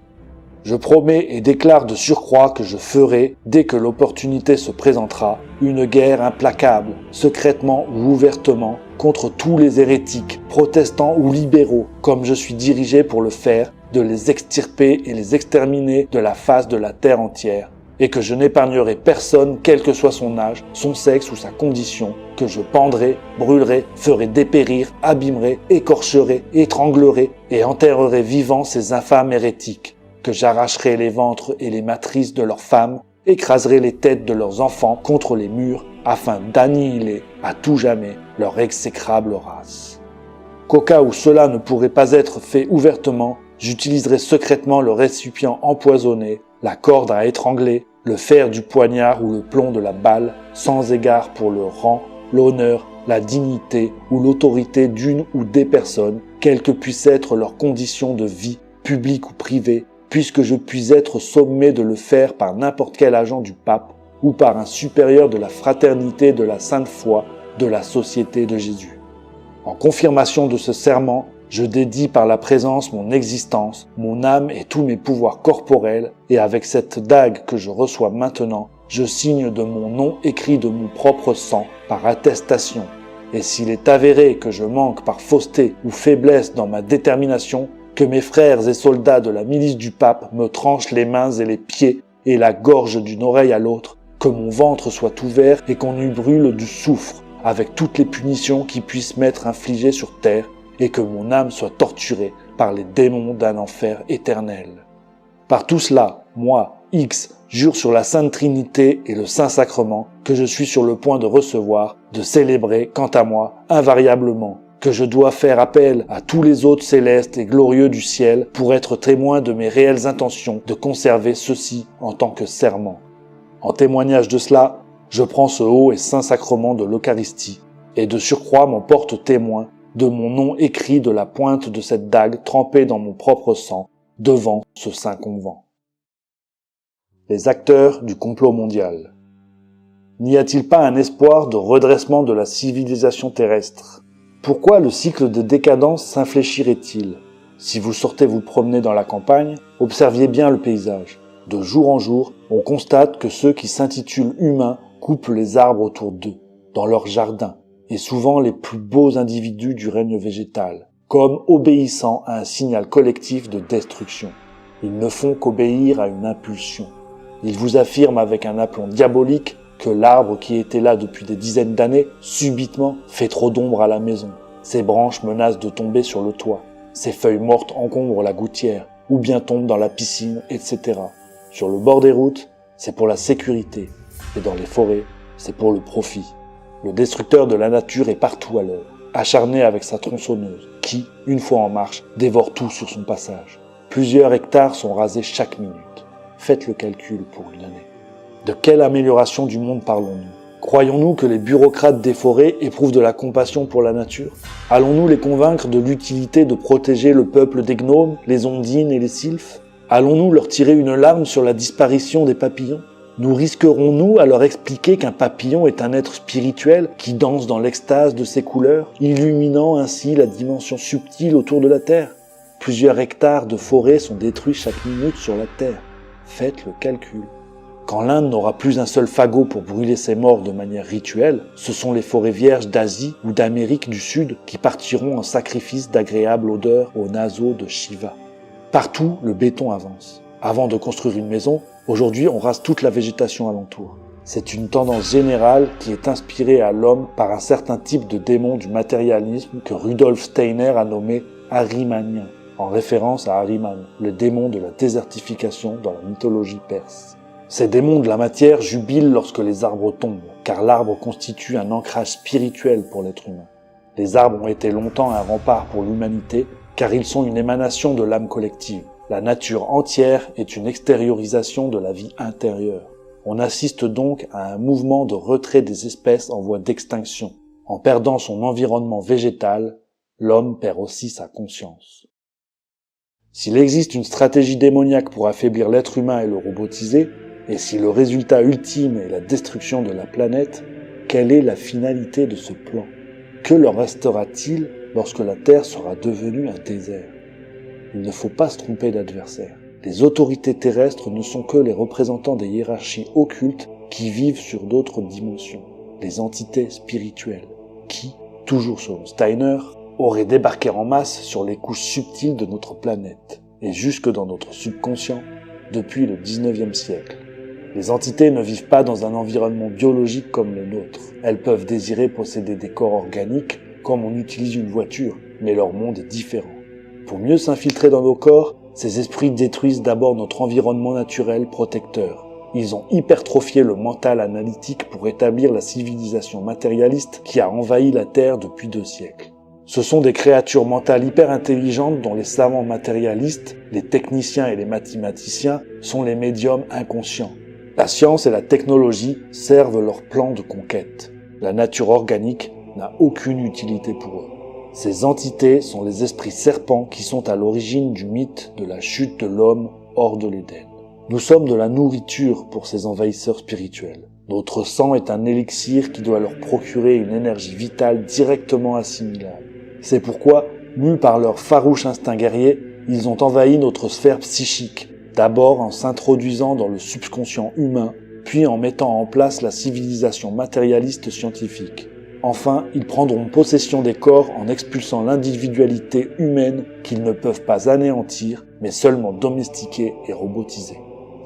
Je promets et déclare de surcroît que je ferai, dès que l'opportunité se présentera, une guerre implacable, secrètement ou ouvertement, contre tous les hérétiques, protestants ou libéraux, comme je suis dirigé pour le faire, de les extirper et les exterminer de la face de la terre entière, et que je n'épargnerai personne, quel que soit son âge, son sexe ou sa condition, que je pendrai, brûlerai, ferai dépérir, abîmerai, écorcherai, étranglerai et enterrerai vivants ces infâmes hérétiques, que j'arracherai les ventres et les matrices de leurs femmes, écraserai les têtes de leurs enfants contre les murs, afin d'annihiler à tout jamais leur exécrable race. Qu'au cas où cela ne pourrait pas être fait ouvertement, j'utiliserai secrètement le récipient empoisonné, la corde à étrangler, le fer du poignard ou le plomb de la balle, sans égard pour le rang, l'honneur, la dignité ou l'autorité d'une ou des personnes, quelles que puissent être leurs conditions de vie, publiques ou privées, puisque je puis être sommé de le faire par n'importe quel agent du pape ou par un supérieur de la fraternité de la sainte foi de la société de Jésus. En confirmation de ce serment, je dédie par la présence mon existence, mon âme et tous mes pouvoirs corporels, et avec cette dague que je reçois maintenant, je signe de mon nom écrit de mon propre sang par attestation. Et s'il est avéré que je manque par fausseté ou faiblesse dans ma détermination, que mes frères et soldats de la milice du pape me tranchent les mains et les pieds et la gorge d'une oreille à l'autre, que mon ventre soit ouvert et qu'on y brûle du soufre, avec toutes les punitions qui puissent m'être infligées sur terre, et que mon âme soit torturée par les démons d'un enfer éternel. Par tout cela, moi, X, jure sur la Sainte Trinité et le Saint-Sacrement que je suis sur le point de recevoir, de célébrer, quant à moi, invariablement, que je dois faire appel à tous les autres célestes et glorieux du ciel pour être témoin de mes réelles intentions de conserver ceci en tant que serment. En témoignage de cela, je prends ce haut et saint sacrement de l'Eucharistie, et de surcroît m'en porte témoin de mon nom écrit de la pointe de cette dague trempée dans mon propre sang, devant ce saint convent. Les acteurs du complot mondial. N'y a-t-il pas un espoir de redressement de la civilisation terrestre ? Pourquoi le cycle de décadence s'infléchirait-il ? Si vous sortez vous promener dans la campagne, observiez bien le paysage. De jour en jour, on constate que ceux qui s'intitulent humains coupent les arbres autour d'eux, dans leurs jardins, et souvent les plus beaux individus du règne végétal, comme obéissant à un signal collectif de destruction. Ils ne font qu'obéir à une impulsion. Ils vous affirment avec un aplomb diabolique que l'arbre qui était là depuis des dizaines d'années, subitement, fait trop d'ombre à la maison. Ses branches menacent de tomber sur le toit. Ses feuilles mortes encombrent la gouttière, ou bien tombent dans la piscine, etc. Sur le bord des routes, c'est pour la sécurité, et dans les forêts, c'est pour le profit. Le destructeur de la nature est partout à l'œuvre, acharné avec sa tronçonneuse, qui, une fois en marche, dévore tout sur son passage. Plusieurs hectares sont rasés chaque minute. Faites le calcul pour une année. De quelle amélioration du monde parlons-nous ? Croyons-nous que les bureaucrates des forêts éprouvent de la compassion pour la nature ? Allons-nous les convaincre de l'utilité de protéger le peuple des gnomes, les ondines et les sylphes ? Allons-nous leur tirer une larme sur la disparition des papillons ? Nous risquerons-nous à leur expliquer qu'un papillon est un être spirituel qui danse dans l'extase de ses couleurs, illuminant ainsi la dimension subtile autour de la Terre ? Plusieurs hectares de forêt sont détruits chaque minute sur la Terre. Faites le calcul. Quand l'Inde n'aura plus un seul fagot pour brûler ses morts de manière rituelle, ce sont les forêts vierges d'Asie ou d'Amérique du Sud qui partiront en sacrifice d'agréable odeur aux naseaux de Shiva. Partout, le béton avance. Avant de construire une maison, aujourd'hui on rase toute la végétation alentour. C'est une tendance générale qui est inspirée à l'homme par un certain type de démon du matérialisme que Rudolf Steiner a nommé Ahrimanien, en référence à Ahriman, le démon de la désertification dans la mythologie perse. Ces démons de la matière jubilent lorsque les arbres tombent, car l'arbre constitue un ancrage spirituel pour l'être humain. Les arbres ont été longtemps un rempart pour l'humanité, car ils sont une émanation de l'âme collective. La nature entière est une extériorisation de la vie intérieure. On assiste donc à un mouvement de retrait des espèces en voie d'extinction. En perdant son environnement végétal, l'homme perd aussi sa conscience. S'il existe une stratégie démoniaque pour affaiblir l'être humain et le robotiser, et si le résultat ultime est la destruction de la planète, quelle est la finalité de ce plan? Que leur restera-t-il lorsque la Terre sera devenue un désert? Il ne faut pas se tromper d'adversaire. Les autorités terrestres ne sont que les représentants des hiérarchies occultes qui vivent sur d'autres dimensions, les entités spirituelles, qui, toujours selon Steiner, auraient débarqué en masse sur les couches subtiles de notre planète, et jusque dans notre subconscient, depuis le 19e siècle. Les entités ne vivent pas dans un environnement biologique comme le nôtre. Elles peuvent désirer posséder des corps organiques comme on utilise une voiture, mais leur monde est différent. Pour mieux s'infiltrer dans nos corps, ces esprits détruisent d'abord notre environnement naturel protecteur. Ils ont hypertrophié le mental analytique pour établir la civilisation matérialiste qui a envahi la Terre depuis 2 siècles. Ce sont des créatures mentales hyper intelligentes dont les savants matérialistes, les techniciens et les mathématiciens sont les médiums inconscients. La science et la technologie servent leur plan de conquête. La nature organique n'a aucune utilité pour eux. Ces entités sont les esprits serpents qui sont à l'origine du mythe de la chute de l'homme hors de l'Éden. Nous sommes de la nourriture pour ces envahisseurs spirituels. Notre sang est un élixir qui doit leur procurer une énergie vitale directement assimilable. C'est pourquoi, mus par leur farouche instinct guerrier, ils ont envahi notre sphère psychique, d'abord en s'introduisant dans le subconscient humain, puis en mettant en place la civilisation matérialiste scientifique. Enfin, ils prendront possession des corps en expulsant l'individualité humaine qu'ils ne peuvent pas anéantir, mais seulement domestiquer et robotiser.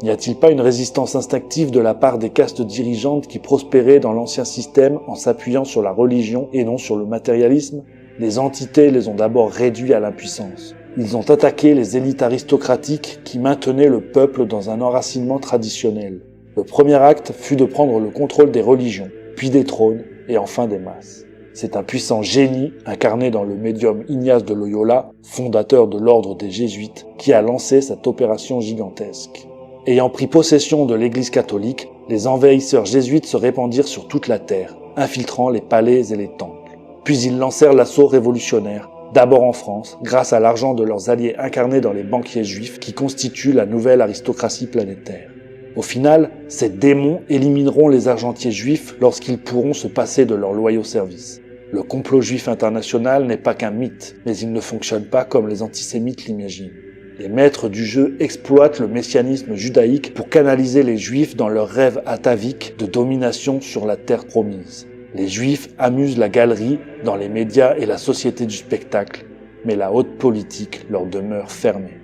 N'y a-t-il pas une résistance instinctive de la part des castes dirigeantes qui prospéraient dans l'ancien système en s'appuyant sur la religion et non sur le matérialisme? Les entités les ont d'abord réduits à l'impuissance. Ils ont attaqué les élites aristocratiques qui maintenaient le peuple dans un enracinement traditionnel. Le premier acte fut de prendre le contrôle des religions, puis des trônes, et enfin des masses. C'est un puissant génie, incarné dans le médium Ignace de Loyola, fondateur de l'ordre des Jésuites, qui a lancé cette opération gigantesque. Ayant pris possession de l'Église catholique, les envahisseurs jésuites se répandirent sur toute la terre, infiltrant les palais et les temples. Puis ils lancèrent l'assaut révolutionnaire, d'abord en France, grâce à l'argent de leurs alliés incarnés dans les banquiers juifs qui constituent la nouvelle aristocratie planétaire. Au final, ces démons élimineront les argentiers juifs lorsqu'ils pourront se passer de leur loyaux services. Le complot juif international n'est pas qu'un mythe, mais il ne fonctionne pas comme les antisémites l'imaginent. Les maîtres du jeu exploitent le messianisme judaïque pour canaliser les juifs dans leur rêve atavique de domination sur la terre promise. Les juifs amusent la galerie dans les médias et la société du spectacle, mais la haute politique leur demeure fermée.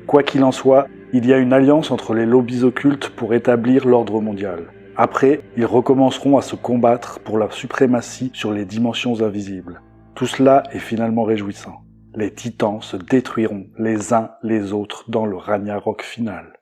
Quoi qu'il en soit, il y a une alliance entre les lobbies occultes pour établir l'ordre mondial. Après, ils recommenceront à se combattre pour la suprématie sur les dimensions invisibles. Tout cela est finalement réjouissant. Les titans se détruiront les uns les autres dans le Ragnarok final.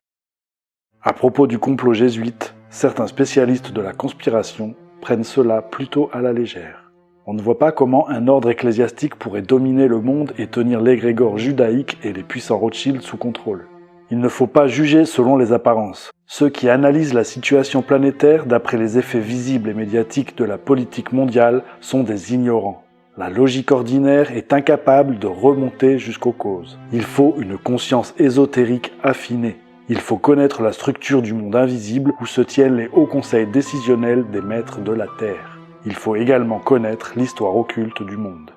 À propos du complot jésuite, certains spécialistes de la conspiration prennent cela plutôt à la légère. On ne voit pas comment un ordre ecclésiastique pourrait dominer le monde et tenir l'égrégore judaïque et les puissants Rothschild sous contrôle. Il ne faut pas juger selon les apparences. Ceux qui analysent la situation planétaire d'après les effets visibles et médiatiques de la politique mondiale sont des ignorants. La logique ordinaire est incapable de remonter jusqu'aux causes. Il faut une conscience ésotérique affinée. Il faut connaître la structure du monde invisible où se tiennent les hauts conseils décisionnels des maîtres de la Terre. Il faut également connaître l'histoire occulte du monde.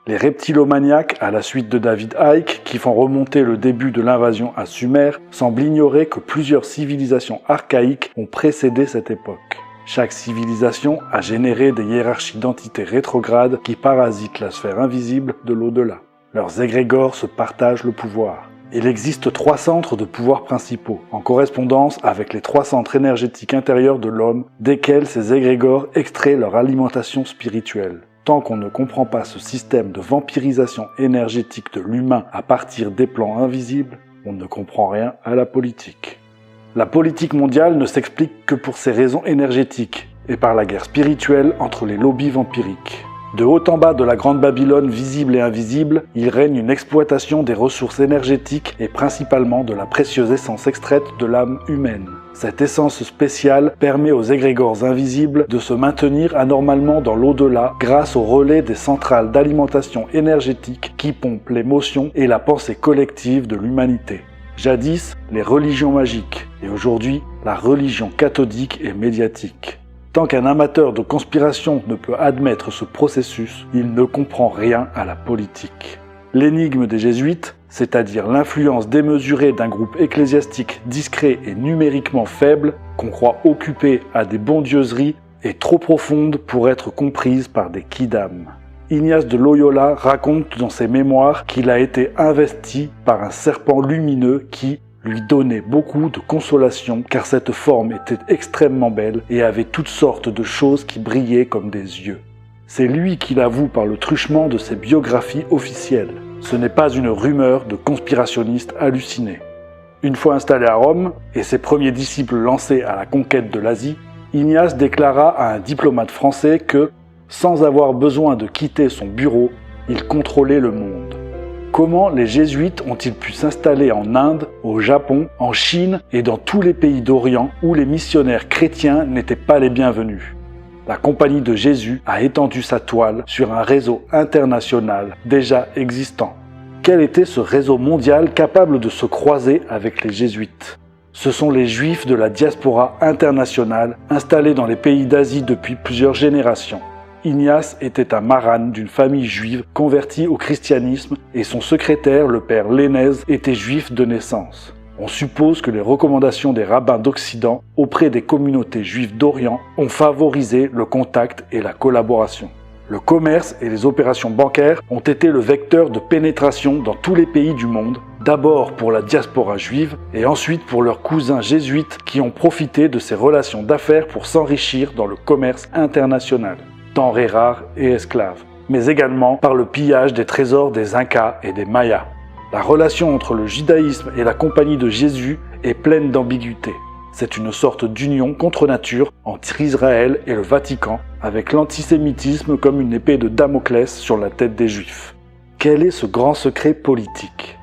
Les reptilomaniaques, à la suite de David Icke, qui font remonter le début de l'invasion à Sumer, semblent ignorer que plusieurs civilisations archaïques ont précédé cette époque. Chaque civilisation a généré des hiérarchies d'entités rétrogrades qui parasitent la sphère invisible de l'au-delà. Leurs égrégores se partagent le pouvoir. Il existe 3 centres de pouvoir principaux, en correspondance avec les 3 centres énergétiques intérieurs de l'homme, desquels ces égrégores extraient leur alimentation spirituelle. Tant qu'on ne comprend pas ce système de vampirisation énergétique de l'humain à partir des plans invisibles, on ne comprend rien à la politique. La politique mondiale ne s'explique que pour ses raisons énergétiques et par la guerre spirituelle entre les lobbies vampiriques. De haut en bas de la Grande Babylone visible et invisible, il règne une exploitation des ressources énergétiques et principalement de la précieuse essence extraite de l'âme humaine. Cette essence spéciale permet aux égrégores invisibles de se maintenir anormalement dans l'au-delà grâce au relais des centrales d'alimentation énergétique qui pompent l'émotion et la pensée collective de l'humanité. Jadis, les religions magiques, et aujourd'hui, la religion cathodique et médiatique. Tant qu'un amateur de conspiration ne peut admettre ce processus, il ne comprend rien à la politique. L'énigme des jésuites, c'est-à-dire l'influence démesurée d'un groupe ecclésiastique discret et numériquement faible, qu'on croit occupé à des bondieuseries, est trop profonde pour être comprise par des kidam. Ignace de Loyola raconte dans ses mémoires qu'il a été investi par un serpent lumineux qui lui donnait beaucoup de consolation car cette forme était extrêmement belle et avait toutes sortes de choses qui brillaient comme des yeux. C'est lui qui l'avoue par le truchement de ses biographies officielles. Ce n'est pas une rumeur de conspirationniste halluciné. Une fois installé à Rome et ses premiers disciples lancés à la conquête de l'Asie, Ignace déclara à un diplomate français que, sans avoir besoin de quitter son bureau, il contrôlait le monde. Comment les jésuites ont-ils pu s'installer en Inde, au Japon, en Chine et dans tous les pays d'Orient où les missionnaires chrétiens n'étaient pas les bienvenus? La Compagnie de Jésus a étendu sa toile sur un réseau international déjà existant. Quel était ce réseau mondial capable de se croiser avec les jésuites? Ce sont les juifs de la diaspora internationale installés dans les pays d'Asie depuis plusieurs générations. Ignace était un maran d'une famille juive convertie au christianisme et son secrétaire, le père Lénez, était juif de naissance. On suppose que les recommandations des rabbins d'Occident auprès des communautés juives d'Orient ont favorisé le contact et la collaboration. Le commerce et les opérations bancaires ont été le vecteur de pénétration dans tous les pays du monde, d'abord pour la diaspora juive et ensuite pour leurs cousins jésuites qui ont profité de ces relations d'affaires pour s'enrichir dans le commerce international. Denrées rares et esclaves, mais également par le pillage des trésors des Incas et des Mayas. La relation entre le judaïsme et la Compagnie de Jésus est pleine d'ambiguïté. C'est une sorte d'union contre nature entre Israël et le Vatican, avec l'antisémitisme comme une épée de Damoclès sur la tête des Juifs. Quel est ce grand secret politique?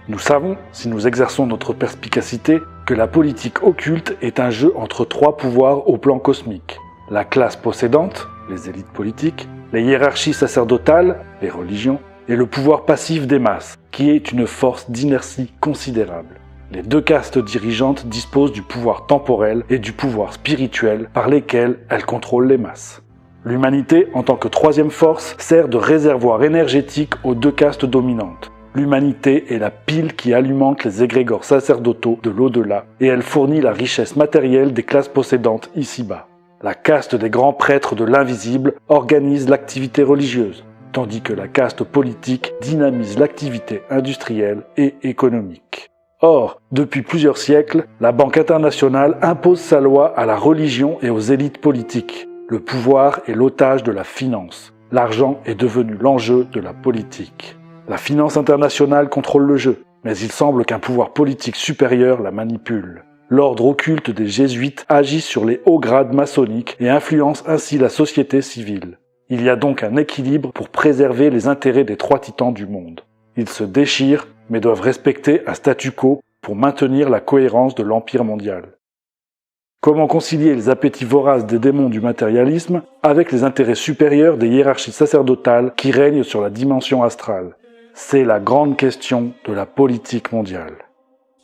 Nous savons, si nous exerçons notre perspicacité, que la politique occulte est un jeu entre trois pouvoirs au plan cosmique. La classe possédante, les élites politiques, les hiérarchies sacerdotales, les religions, et le pouvoir passif des masses, qui est une force d'inertie considérable. Les deux castes dirigeantes disposent du pouvoir temporel et du pouvoir spirituel par lesquels elles contrôlent les masses. L'humanité, en tant que troisième force, sert de réservoir énergétique aux deux castes dominantes. L'humanité est la pile qui alimente les égrégores sacerdotaux de l'au-delà, et elle fournit la richesse matérielle des classes possédantes ici-bas. La caste des grands prêtres de l'invisible organise l'activité religieuse, tandis que la caste politique dynamise l'activité industrielle et économique. Or, depuis plusieurs siècles, la Banque internationale impose sa loi à la religion et aux élites politiques. Le pouvoir est l'otage de la finance. L'argent est devenu l'enjeu de la politique. La finance internationale contrôle le jeu, mais il semble qu'un pouvoir politique supérieur la manipule. L'ordre occulte des jésuites agit sur les hauts grades maçonniques et influence ainsi la société civile. Il y a donc un équilibre pour préserver les intérêts des trois titans du monde. Ils se déchirent, mais doivent respecter un statu quo pour maintenir la cohérence de l'empire mondial. Comment concilier les appétits voraces des démons du matérialisme avec les intérêts supérieurs des hiérarchies sacerdotales qui règnent sur la dimension astrale? C'est la grande question de la politique mondiale.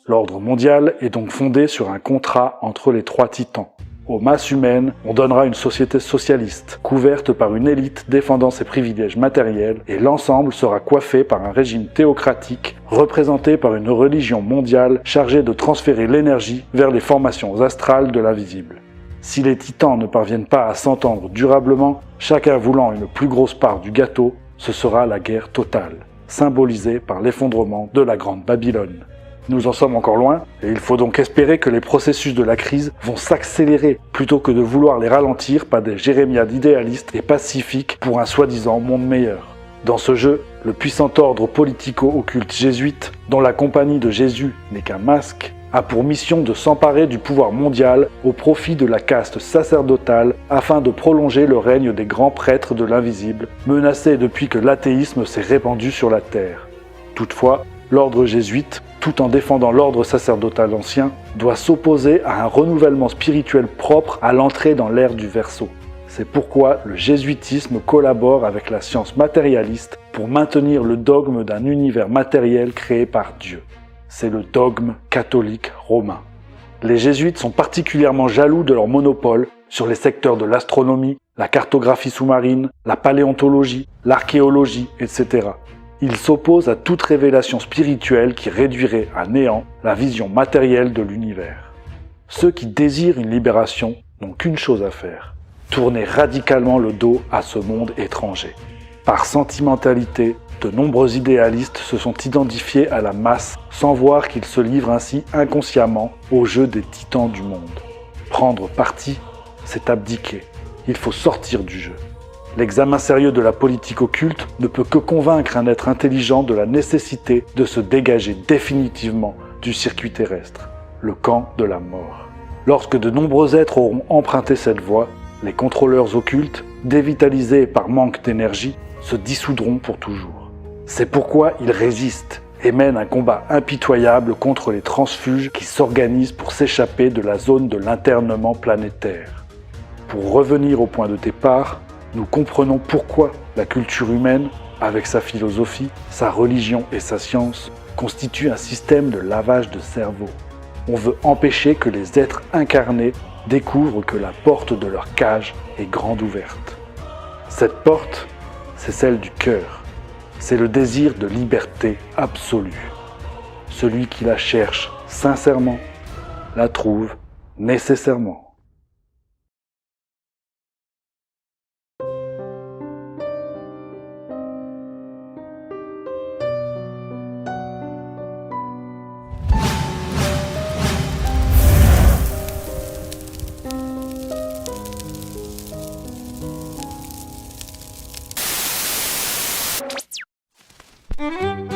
L'ordre mondial est donc fondé sur un contrat entre les trois titans. Aux masses humaines, on donnera une société socialiste, couverte par une élite défendant ses privilèges matériels, et l'ensemble sera coiffé par un régime théocratique, représenté par une religion mondiale chargée de transférer l'énergie vers les formations astrales de l'invisible. Si les titans ne parviennent pas à s'entendre durablement, chacun voulant une plus grosse part du gâteau, ce sera la guerre totale, symbolisée par l'effondrement de la Grande Babylone. Nous en sommes encore loin, et il faut donc espérer que les processus de la crise vont s'accélérer plutôt que de vouloir les ralentir par des jérémiades idéalistes et pacifiques pour un soi-disant monde meilleur. Dans ce jeu, le puissant ordre politico-occulte jésuite, dont la Compagnie de Jésus n'est qu'un masque, a pour mission de s'emparer du pouvoir mondial au profit de la caste sacerdotale afin de prolonger le règne des grands prêtres de l'invisible, menacés depuis que l'athéisme s'est répandu sur la terre. Toutefois, l'ordre jésuite, tout en défendant l'ordre sacerdotal ancien, doit s'opposer à un renouvellement spirituel propre à l'entrée dans l'ère du Verseau. C'est pourquoi le jésuitisme collabore avec la science matérialiste pour maintenir le dogme d'un univers matériel créé par Dieu. C'est le dogme catholique romain. Les jésuites sont particulièrement jaloux de leur monopole sur les secteurs de l'astronomie, la cartographie sous-marine, la paléontologie, l'archéologie, etc. Ils s'opposent à toute révélation spirituelle qui réduirait à néant la vision matérielle de l'univers. Ceux qui désirent une libération n'ont qu'une chose à faire: tourner radicalement le dos à ce monde étranger. Par sentimentalité, de nombreux idéalistes se sont identifiés à la masse sans voir qu'ils se livrent ainsi inconsciemment au jeu des titans du monde. Prendre parti, c'est abdiquer. Il faut sortir du jeu. L'examen sérieux de la politique occulte ne peut que convaincre un être intelligent de la nécessité de se dégager définitivement du circuit terrestre, le camp de la mort. Lorsque de nombreux êtres auront emprunté cette voie, les contrôleurs occultes, dévitalisés par manque d'énergie, se dissoudront pour toujours. C'est pourquoi ils résistent et mènent un combat impitoyable contre les transfuges qui s'organisent pour s'échapper de la zone de l'internement planétaire. Pour revenir au point de départ, nous comprenons pourquoi la culture humaine, avec sa philosophie, sa religion et sa science, constitue un système de lavage de cerveau. On veut empêcher que les êtres incarnés découvrent que la porte de leur cage est grande ouverte. Cette porte, c'est celle du cœur. C'est le désir de liberté absolue. Celui qui la cherche sincèrement, la trouve nécessairement. Mm-hmm.